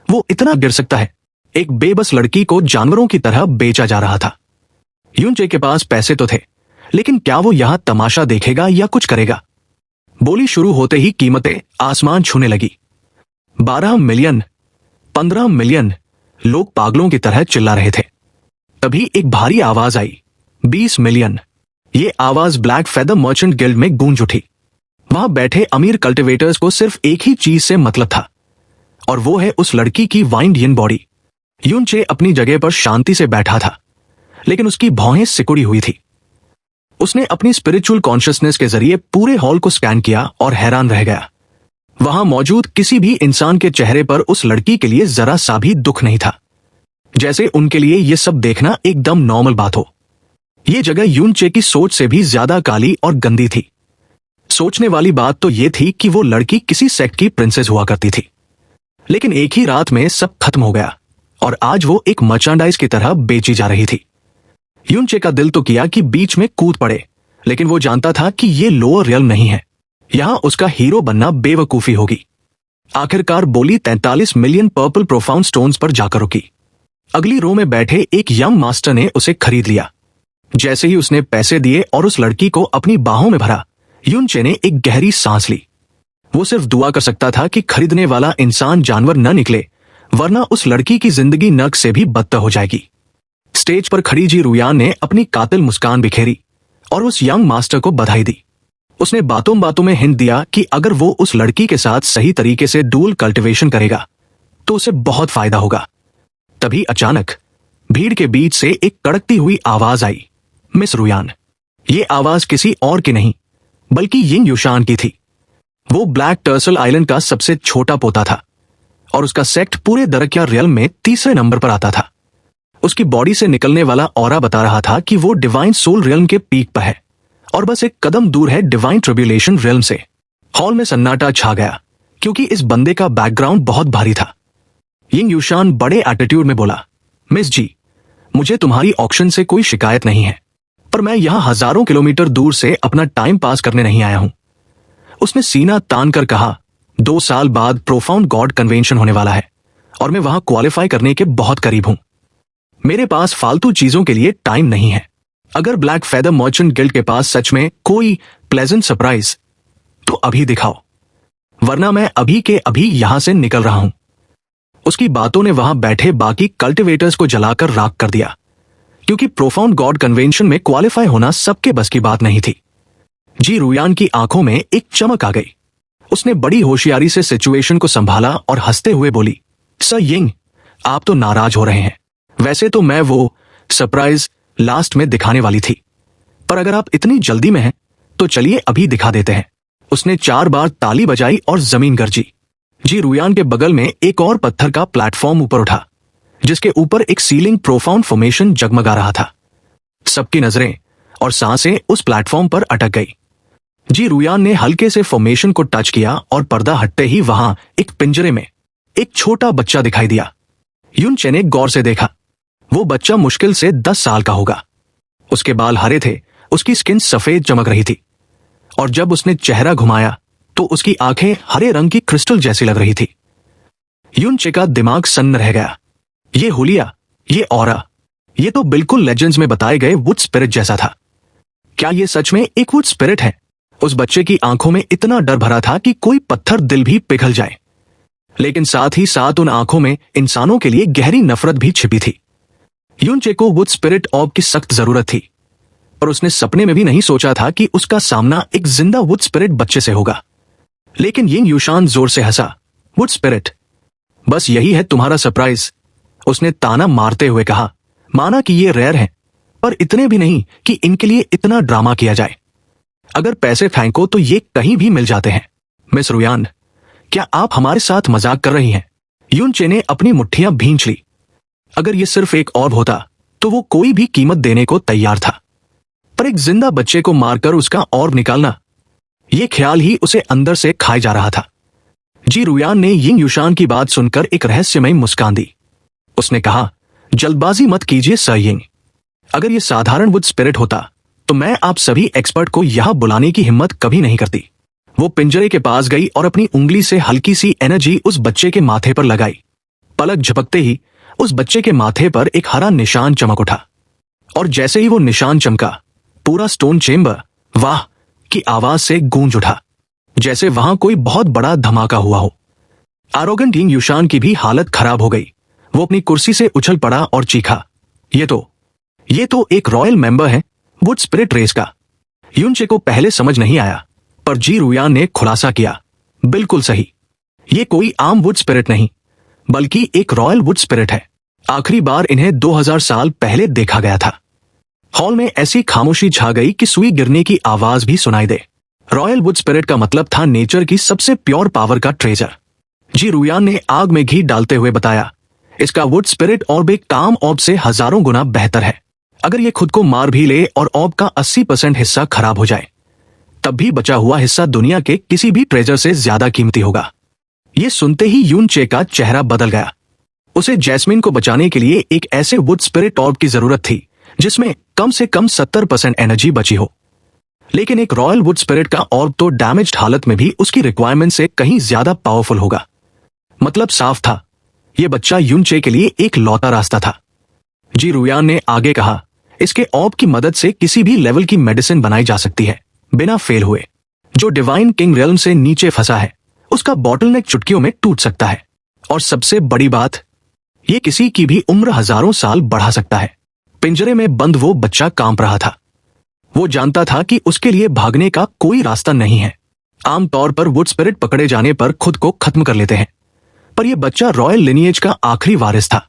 वो इतना गिर सकता है। एक बेबस लड़की को जानवरों की तरह बेचा जा रहा था। यूनचे के पास पैसे तो थे, लेकिन क्या वो यहां तमाशा देखेगा या कुछ करेगा? बोली शुरू होते ही कीमतें आसमान छूने लगी। 12 मिलियन, 15 मिलियन। लोग पागलों की तरह चिल्ला रहे थे। तभी एक भारी आवाज आई, 20 मिलियन। ये आवाज ब्लैक फेदर मर्चेंट गिल्ड में गूंज उठी। वहां बैठे अमीर कल्टिवेटर्स को सिर्फ एक ही चीज से मतलब था और वो है उस लड़की की वाइंड यिन बॉडी। यूनचे अपनी जगह पर शांति से बैठा था, लेकिन उसकी भौहें सिकुड़ी हुई थी। उसने अपनी स्पिरिचुअल कॉन्शियसनेस के जरिए पूरे हॉल को स्कैन किया और हैरान रह गया। वहां मौजूद किसी भी इंसान के चेहरे पर उस लड़की के लिए जरा सा भी दुख नहीं था, जैसे उनके लिए यह सब देखना एकदम नॉर्मल बात हो। यह जगह यूनचे की सोच से भी ज्यादा काली और गंदी थी। सोचने वाली बात तो यह थी कि वो लड़की किसी सेक्ट की प्रिंसेस हुआ करती थी, लेकिन एक ही रात में सब खत्म हो गया और आज वो एक मर्चेंडाइज की तरह बेची जा रही थी। यूनचे का दिल तो किया कि बीच में कूद पड़े, लेकिन वो जानता था कि ये लोअर रियल्म नहीं है। यहां उसका हीरो बनना बेवकूफी होगी। आखिरकार बोली 43 मिलियन पर्पल प्रोफाउंड स्टोन्स पर जाकर रुकी। अगली रो में बैठे एक यंग मास्टर ने उसे खरीद लिया। जैसे ही उसने पैसे दिए और उस लड़की को अपनी बाहों में भरा, यूनचे ने एक गहरी सांस ली। वो सिर्फ दुआ कर सकता था कि खरीदने वाला इंसान जानवर न निकले, वरना उस लड़की की जिंदगी नर्क से भी बदतर हो जाएगी। स्टेज पर खड़ी जी रुयान ने अपनी कातिल मुस्कान बिखेरी और उस यंग मास्टर को बधाई दी। उसने बातों बातों में हिंट दिया कि अगर वो उस लड़की के साथ सही तरीके से डुअल कल्टिवेशन करेगा तो उसे बहुत फायदा होगा। तभी अचानक भीड़ के बीच से एक कड़कती हुई आवाज आई, मिस रुयान। ये आवाज किसी और की नहीं बल्कि यिंग युशान की थी। वो ब्लैक टर्सल आइलैंड का सबसे छोटा पोता था और उसका सेक्ट पूरे दरकिया रियल्म में तीसरे नंबर पर आता था। उसकी बॉडी से निकलने वाला ऑरा बता रहा था कि वो डिवाइन सोल रियल्म के पीक पर है और बस एक कदम दूर है डिवाइन ट्रिब्यूलेशन रियल्म से। हॉल में सन्नाटा छा गया क्योंकि इस बंदे का बैकग्राउंड बहुत भारी था। यिंग युशान बड़े एटीट्यूड में बोला, मिस जी, मुझे तुम्हारी ऑक्शन से कोई शिकायत नहीं है, पर मैं यहां हजारों किलोमीटर दूर से अपना टाइम पास करने नहीं आया हूं। उसने सीना तान कर कहा, 2 साल बाद प्रोफाउंड गॉड कन्वेंशन होने वाला है और मैं वहां क्वालिफाई करने के बहुत करीब हूं। मेरे पास फालतू चीजों के लिए टाइम नहीं है। अगर ब्लैक फेदर मर्चेंट गिल्ड के पास सच में कोई प्लेजेंट सरप्राइज तो अभी दिखाओ, वरना मैं अभी के अभी यहां से निकल रहा हूं। उसकी बातों ने वहां बैठे बाकी कल्टिवेटर्स को जलाकर राख कर दिया, क्योंकि प्रोफाउंड गॉड कन्वेंशन में क्वालिफाई होना सबके बस की बात नहीं थी। जी रुयान की आंखों में एक चमक आ गई। उसने बड़ी होशियारी से सिचुएशन को संभाला और हंसते हुए बोली, सर यिंग, आप तो नाराज हो रहे हैं। वैसे तो मैं वो सरप्राइज लास्ट में दिखाने वाली थी, पर अगर आप इतनी जल्दी में हैं तो चलिए अभी दिखा देते हैं। उसने 4 बार ताली बजाई और जमीन गरजी। जी रुयान के बगल में एक और पत्थर का प्लेटफॉर्म ऊपर उठा, जिसके ऊपर एक सीलिंग प्रोफाउंड फॉर्मेशन जगमगा रहा था। सबकी नजरें और सांसें उस प्लेटफॉर्म पर अटक गई। जी रुयान ने हल्के से फॉर्मेशन को टच किया और पर्दा हटते ही वहां एक पिंजरे में एक छोटा बच्चा दिखाई दिया। यूनचे ने गौर से देखा। वो बच्चा मुश्किल से 10 साल का होगा। उसके बाल हरे थे, उसकी स्किन सफेद चमक रही थी और जब उसने चेहरा घुमाया तो उसकी आंखें हरे रंग की क्रिस्टल जैसी लग रही थी। युनचे का दिमाग सन्न रह गया। ये हुलिया, ये ऑरा, ये तो बिल्कुल लेजेंड्स में बताए गए वुड स्पिरिट जैसा था। क्या ये सच में एक वुड स्पिरिट है? उस बच्चे की आंखों में इतना डर भरा था कि कोई पत्थर दिल भी पिघल जाए, लेकिन साथ ही साथ उन आंखों में इंसानों के लिए गहरी नफरत भी छिपी थी। युनचे को वुड स्पिरिट ऑर्ब की सख्त जरूरत थी, पर उसने सपने में भी नहीं सोचा था कि उसका सामना एक जिंदा वुड स्पिरिट बच्चे से होगा। लेकिन यिंग युशान जोर से हंसा। वुड स्पिरिट, बस यही है तुम्हारा सरप्राइज, उसने ताना मारते हुए कहा। माना कि ये रेयर है, पर इतने भी नहीं कि इनके लिए इतना ड्रामा किया जाए। अगर पैसे फेंको तो ये कहीं भी मिल जाते हैं। मिस रुयान, क्या आप हमारे साथ मजाक कर रही हैं? युनचे ने अपनी मुट्ठियां भींच ली। अगर ये सिर्फ एक ऑर्ब होता तो वो कोई भी कीमत देने को तैयार था, पर एक जिंदा बच्चे को मारकर उसका ऑर्ब निकालना, ये ख्याल ही उसे अंदर से खाए जा रहा था। जी रुयान ने यिंग युशान की बात सुनकर एक रहस्यमय मुस्कान दी। उसने कहा, जल्दबाजी मत कीजिए सर यिंग। अगर ये साधारण वुड स्पिरिट होता तो मैं आप सभी एक्सपर्ट को यहां बुलाने की हिम्मत कभी नहीं करती। वो पिंजरे के पास गई और अपनी उंगली से हल्की सी एनर्जी उस बच्चे के माथे पर लगाई। पलक झपकते ही उस बच्चे के माथे पर एक हरा निशान चमक उठा, और जैसे ही वो निशान चमका, पूरा स्टोन चेम्बर वाह की आवाज से गूंज उठा, जैसे वहां कोई बहुत बड़ा धमाका हुआ हो। आरोगेंट यिंग युशान की भी हालत खराब हो गई। वो अपनी कुर्सी से उछल पड़ा और चीखा, ये तो एक रॉयल मेंबर है वुड स्पिरिट रेस का। युनचे को पहले समझ नहीं आया, पर जी रुयान ने खुलासा किया, बिल्कुल सही, ये कोई आम वुड स्पिरिट नहीं, बल्कि एक रॉयल वुड स्पिरिट है। आखिरी बार इन्हें 2000 साल पहले देखा गया था। हॉल में ऐसी खामोशी छा गई कि सुई गिरने की आवाज भी सुनाई दे। रॉयल वुड स्पिरिट का मतलब था नेचर की सबसे प्योर पावर का ट्रेजर। जी रुयान ने आग में घी डालते हुए बताया, इसका वुड स्पिरिट ऑर्ब एक काम ऑर्ब से हजारों गुना बेहतर है। अगर ये खुद को मार भी ले और ऑर्ब का 80% हिस्सा खराब हो जाए, तब भी बचा हुआ हिस्सा दुनिया के किसी भी ट्रेजर से ज्यादा कीमती होगा। ये सुनते ही युनचे का चेहरा बदल गया। उसे जैस्मिन को बचाने के लिए एक ऐसे वुड स्पिरिट ऑर्ब की जरूरत थी जिसमें कम से कम 70% एनर्जी बची हो। लेकिन एक रॉयल वुड स्पिरिट का ऑर्ब तो डैमेज्ड हालत में भी उसकी रिक्वायरमेंट से कहीं ज्यादा पावरफुल होगा। मतलब साफ था, यह बच्चा युनचे के लिए एक लौता रास्ता था। जी रुयान ने आगे कहा, इसके ऑर्ब की मदद से किसी भी लेवल की मेडिसिन बनाई जा सकती है बिना फेल हुए। जो डिवाइन किंग रेल्म से नीचे फंसा है, उसका बॉटलनेक चुटकियों में टूट सकता है। और सबसे बड़ी बात, ये किसी की भी उम्र हजारों साल बढ़ा सकता है। पिंजरे में बंद वो बच्चा कांप रहा था। वो जानता था कि उसके लिए भागने का कोई रास्ता नहीं है। आमतौर पर वुड स्पिरिट पकड़े जाने पर खुद को खत्म कर लेते हैं, पर यह बच्चा रॉयल लिनिएज का आखिरी वारिस था।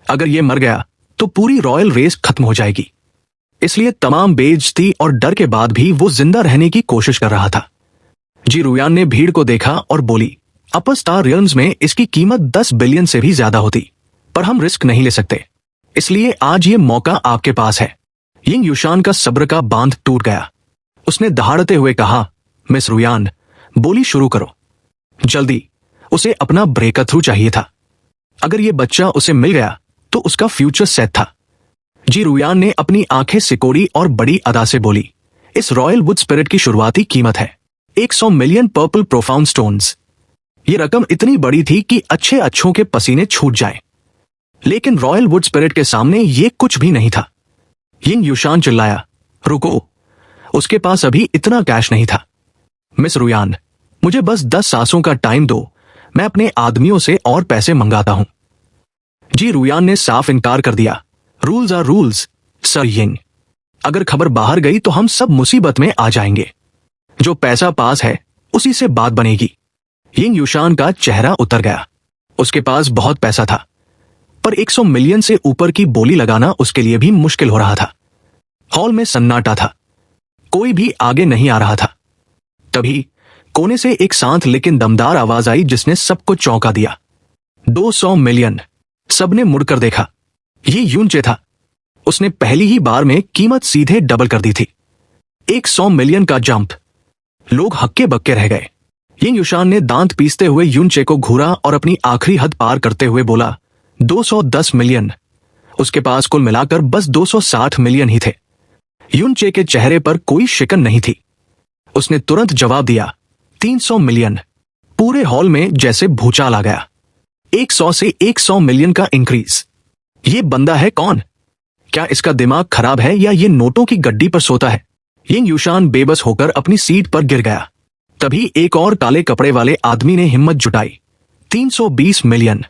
अगर यह मर गया तो पूरी रॉयल रेस खत्म हो जाएगी। इसलिए तमाम बेइज्जती और डर के बाद भी वो जिंदा रहने की कोशिश कर रहा था। जी रुयान ने भीड़ को देखा और बोली, अपर स्टार रियल्म्स में इसकी कीमत 10 बिलियन से भी ज्यादा होती, पर हम रिस्क नहीं ले सकते, इसलिए आज ये मौका आपके पास है। यिंग युशान का सब्र का बांध टूट गया। उसने दहाड़ते हुए कहा, मिस रुयान, बोली शुरू करो जल्दी। उसे अपना ब्रेक थ्रू चाहिए था। अगर ये बच्चा उसे मिल गया तो उसका फ्यूचर सेट था। जी रुयान ने अपनी आंखें सिकोड़ी और बड़ी अदा से बोली, इस रॉयल वुड स्पिरिट की शुरुआती कीमत है 100 मिलियन पर्पल प्रोफाउंड स्टोन्स। ये रकम इतनी बड़ी थी कि अच्छे अच्छों के पसीने छूट जाए, लेकिन रॉयल वुड स्पिरिट के सामने ये कुछ भी नहीं था। यिंग युशान चिल्लाया, रुको, उसके पास अभी इतना कैश नहीं था। मिस रुयान, मुझे बस 10 सांसों का टाइम दो, मैं अपने आदमियों से और पैसे मंगाता हूं। जी रुयान ने साफ इनकार कर दिया, rules are rules sir Ying. अगर खबर बाहर गई तो हम सब मुसीबत में आ जाएंगे। जो पैसा पास है उसी से बात बनेगी। यिंग युशान का चेहरा उतर गया। उसके पास बहुत पैसा था, पर 100 मिलियन से ऊपर की बोली लगाना उसके लिए भी मुश्किल हो रहा था। हॉल में सन्नाटा था, कोई भी आगे नहीं आ रहा था। तभी कोने से एक शांत लेकिन दमदार आवाज आई जिसने सबको चौंका दिया, 200 मिलियन। सबने मुड़कर देखा। ये युनचे था। उसने पहली ही बार में कीमत सीधे डबल कर दी थी। 100 मिलियन का जंप। लोग हक्के बक्के रह गए। यिंग युशान ने दांत पीसते हुए युनचे को घूरा और अपनी आखिरी हद पार करते हुए बोला, 210 मिलियन। उसके पास कुल मिलाकर बस 260 मिलियन ही थे। युनचे के चेहरे पर कोई शिकन नहीं थी। उसने तुरंत जवाब दिया, 300 मिलियन। पूरे हॉल में जैसे भूचाल आ गया। 100 से 100 मिलियन का इंक्रीज। ये बंदा है कौन? क्या इसका दिमाग खराब है या ये नोटों की गड्डी पर सोता है? यिंग यूशान बेबस होकर अपनी सीट पर गिर गया। तभी एक और काले कपड़े वाले आदमी ने हिम्मत जुटाई। 320 मिलियन।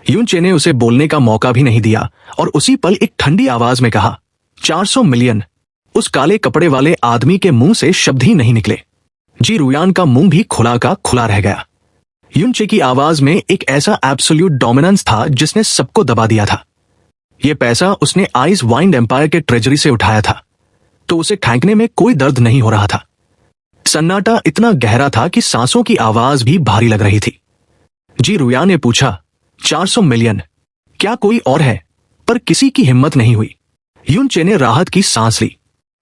यूनचे ने उसे बोलने का मौका भी नहीं दिया और उसी पल एक ठंडी आवाज में कहा, 400 मिलियन। उस काले कपड़े वाले आदमी के मुंह से शब्द ही नहीं निकले। जी रुयान का मुंह भी खुला का खुला रह गया। यूनचे की आवाज में एक ऐसा एब्सोल्यूट डोमिनेंस था जिसने सबको दबा दिया था। यह पैसा उसने आइस वाइंड एम्पायर के ट्रेजरी से उठाया था, तो उसे फेंकने में कोई दर्द नहीं हो रहा था। सन्नाटा इतना गहरा था कि सांसों की आवाज भी भारी लग रही थी। जी रुयान ने पूछा, 400 मिलियन, क्या कोई और है? पर किसी की हिम्मत नहीं हुई। यूनचे ने राहत की सांस ली।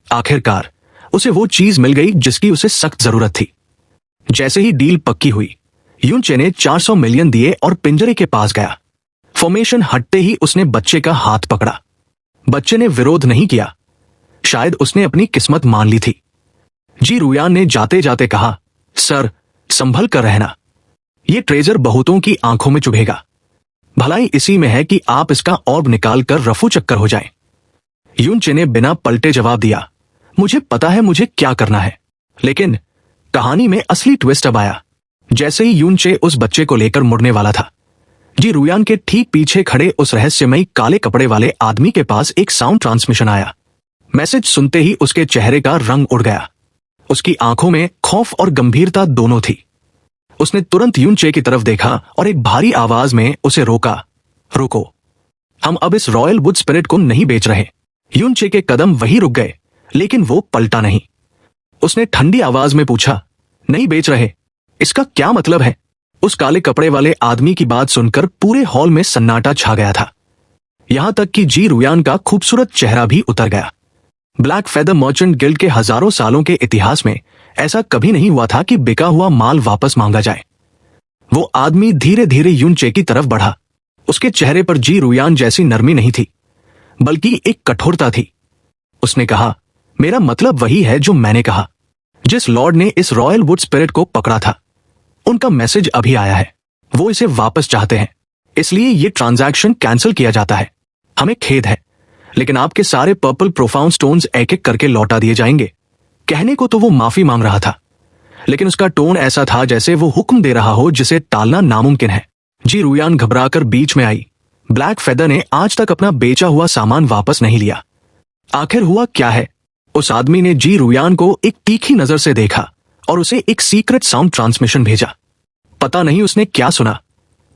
आखिरकार उसे वो चीज मिल गई जिसकी उसे सख्त जरूरत थी। जैसे ही डील पक्की हुई, यूनचे ने 400 मिलियन दिए और पिंजरे के पास गया। फॉर्मेशन हटते ही उसने बच्चे का हाथ पकड़ा। बच्चे ने विरोध नहीं किया। शायद उसने अपनी किस्मत मान ली थी। जी रुयान ने जाते जाते कहा, सर, संभल कर रहना। ये ट्रेजर बहुतों की आंखों में चुभेगा। भलाई इसी में है कि आप इसका ऑर्ब निकाल कर रफू चक्कर हो जाएं। यूनचे ने बिना पलटे जवाब दिया, मुझे पता है मुझे क्या करना है। लेकिन कहानी में असली ट्विस्ट अब आया। जैसे ही यूनचे उस बच्चे को लेकर मुड़ने वाला था, जी रुयान के ठीक पीछे खड़े उस रहस्यमयी काले कपड़े वाले आदमी के पास एक साउंड ट्रांसमिशन आया। मैसेज सुनते ही उसके चेहरे का रंग उड़ गया। उसकी आंखों में खौफ और गंभीरता दोनों थी। उसने तुरंत यूनचे की तरफ देखा और एक भारी आवाज में उसे रोका, रुको, हम अब इस रॉयल वुड स्पिरिट को नहीं बेच रहे। यूनचे के कदम वहीं रुक गए, लेकिन वो पलटा नहीं। उसने ठंडी आवाज में पूछा, नहीं बेच रहे, इसका क्या मतलब है? उस काले कपड़े वाले आदमी की बात सुनकर पूरे हॉल में सन्नाटा छा गया था। यहां तक कि जी रुयान का खूबसूरत चेहरा भी उतर गया। ब्लैक फेदर मर्चेंट गिल्ड के हजारों सालों के इतिहास में ऐसा कभी नहीं हुआ था कि बिका हुआ माल वापस मांगा जाए। वो आदमी धीरे धीरे यूनचे की तरफ बढ़ा। उसके चेहरे पर जी रुयान जैसी नरमी नहीं थी, बल्कि एक कठोरता थी। उसने कहा, मेरा मतलब वही है जो मैंने कहा। जिस लॉर्ड ने इस रॉयल वुड स्पिरिट को पकड़ा था, उनका मैसेज अभी आया है। वो इसे वापस चाहते हैं, इसलिए ये ट्रांजैक्शन कैंसिल किया जाता है। हमें खेद है, लेकिन आपके सारे पर्पल प्रोफाउंड स्टोन्स एक एक करके लौटा दिए जाएंगे। कहने को तो वो माफी मांग रहा था, लेकिन उसका टोन ऐसा था जैसे वो हुक्म दे रहा हो जिसे टालना नामुमकिन है। जी रुयान घबराकर बीच में आई। ब्लैक फेदर ने आज तक अपना बेचा हुआ सामान वापस नहीं लिया। आखिर हुआ क्या है? उस आदमी ने जी रुयान को एक तीखी नजर से देखा और उसे एक सीक्रेट साउंड ट्रांसमिशन भेजा। पता नहीं उसने क्या सुना,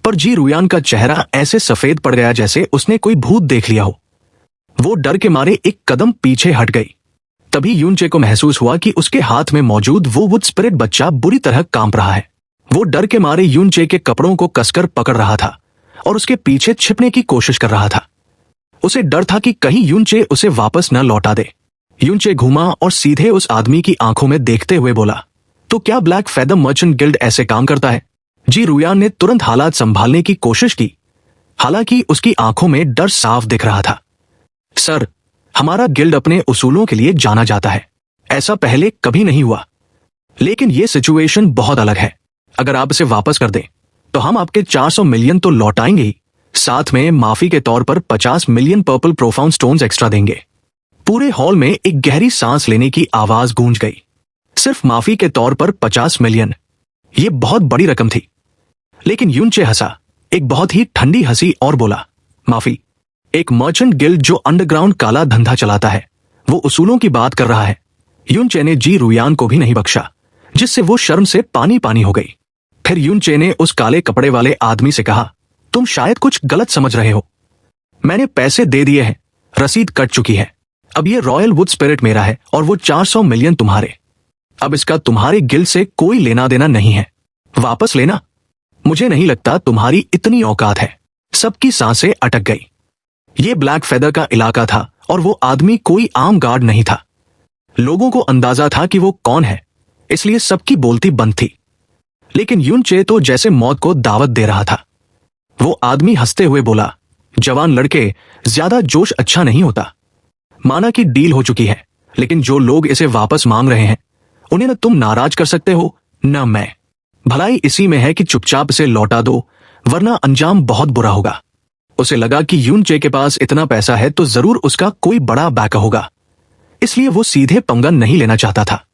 पर जी रुयान का चेहरा ऐसे सफेद पड़ गया जैसे उसने कोई भूत देख लिया हो। वो डर के मारे एक कदम पीछे हट गई। तभी यूनचे को महसूस हुआ कि उसके हाथ में मौजूद वो वुड स्पिरिट बच्चा बुरी तरह कांप रहा है। वो डर के मारे यूनचे के कपड़ों को कसकर पकड़ रहा था और उसके पीछे छिपने की कोशिश कर रहा था। उसे डर था कि कहीं यूनचे उसे वापस न लौटा दे। यूनचे घूमा और सीधे उस आदमी की आंखों में देखते हुए बोला, तो क्या ब्लैक फेदर मर्चेंट गिल्ड ऐसे काम करता है? जी रुयान ने तुरंत हालात संभालने की कोशिश की, हालांकि उसकी आंखों में डर साफ दिख रहा था। सर, हमारा गिल्ड अपने उसूलों के लिए जाना जाता है। ऐसा पहले कभी नहीं हुआ, लेकिन यह सिचुएशन बहुत अलग है। अगर आप इसे वापस कर दें तो हम आपके 400 मिलियन तो लौटाएंगे ही, साथ में माफी के तौर पर 50 million purple profound stones extra देंगे। पूरे हॉल में एक गहरी सांस लेने की आवाज गूंज गई। सिर्फ माफी के तौर पर 50 मिलियन, यह बहुत बड़ी रकम थी। लेकिन यूनचे हंसा, एक बहुत ही ठंडी हंसी, और बोला, माफी? एक मर्चेंट गिल्ड जो अंडरग्राउंड काला धंधा चलाता है, वो उसूलों की बात कर रहा है। यूनचे ने जी रुयान को भी नहीं बख्शा, जिससे वो शर्म से पानी पानी हो गई। फिर यूनचे ने उस काले कपड़े वाले आदमी से कहा, तुम शायद कुछ गलत समझ रहे हो। मैंने पैसे दे दिए हैं, रसीद कट चुकी है। अब ये रॉयल वुड स्पिरिट मेरा है और वो 400 मिलियन तुम्हारे। अब इसका तुम्हारे गिल्ड से कोई लेना देना नहीं है। वापस लेना? मुझे नहीं लगता तुम्हारी इतनी औकात है। सबकी सांसें अटक गई। ये ब्लैक फेदर का इलाका था और वो आदमी कोई आम गार्ड नहीं था। लोगों को अंदाजा था कि वो कौन है, इसलिए सबकी बोलती बंद थी। लेकिन यूनचे तो जैसे मौत को दावत दे रहा था। वो आदमी हंसते हुए बोला, जवान लड़के, ज्यादा जोश अच्छा नहीं होता। माना कि डील हो चुकी है, लेकिन जो लोग इसे वापस मांग रहे हैं उन्हें न तुम नाराज कर सकते हो न मैं। भलाई इसी में है कि चुपचाप इसे लौटा दो, वरना अंजाम बहुत बुरा होगा। उसे लगा कि यूनचे के पास इतना पैसा है तो जरूर उसका कोई बड़ा बैक होगा, इसलिए वो सीधे पंगा नहीं लेना चाहता था।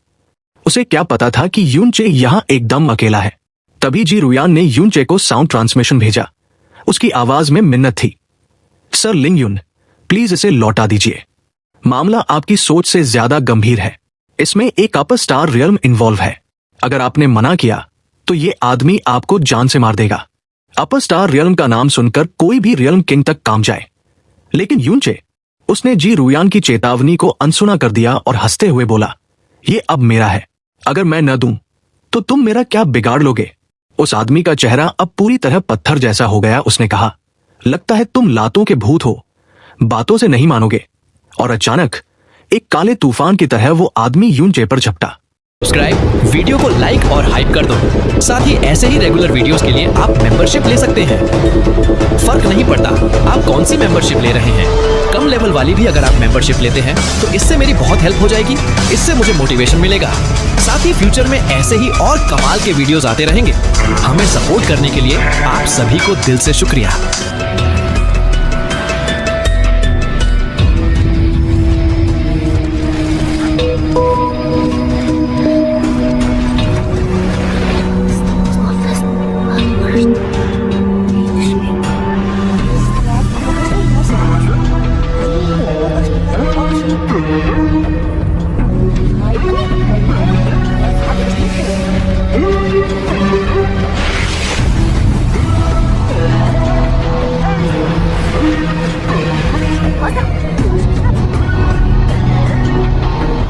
उसे क्या पता था कि यूनचे यहां एकदम अकेला है। तभी जी रुयान ने यूनचे को साउंड ट्रांसमिशन भेजा। उसकी आवाज में मिन्नत थी। सर लिंग यून, प्लीज इसे लौटा दीजिए। मामला आपकी सोच से ज्यादा गंभीर है। इसमें एक अपर स्टार रियल्म इन्वॉल्व है। अगर आपने मना किया तो ये आदमी आपको जान से मार देगा। अपर स्टार रियल्म का नाम सुनकर कोई भी रियल्म किंग तक काम जाए। लेकिन यूनचे, उसने जी रुयान की चेतावनी को अनसुना कर दिया और हंसते हुए बोला, ये अब मेरा है। अगर मैं न दूं तो तुम मेरा क्या बिगाड़ लोगे? उस आदमी का चेहरा अब पूरी तरह पत्थर जैसा हो गया। उसने कहा, लगता है तुम लातों के भूत हो, बातों से नहीं मानोगे। और अचानक एक काले तूफान की तरह वो आदमी यूनचे पर झपटा। सब्सक्राइब, वीडियो को लाइक और हाइप कर दो। साथ ही ऐसे ही रेगुलर वीडियोस के लिए आप मेंबरशिप ले सकते हैं। फर्क नहीं पड़ता आप कौन सी मेंबरशिप ले रहे हैं। कम लेवल वाली भी अगर आप मेंबरशिप लेते हैं तो इससे मेरी बहुत हेल्प हो जाएगी। इससे मुझे मोटिवेशन मिलेगा। साथ ही फ्यूचर में ऐसे ही और कमाल के वीडियोस आते रहेंगे। हमें सपोर्ट करने के लिए आप सभी को दिल से शुक्रिया।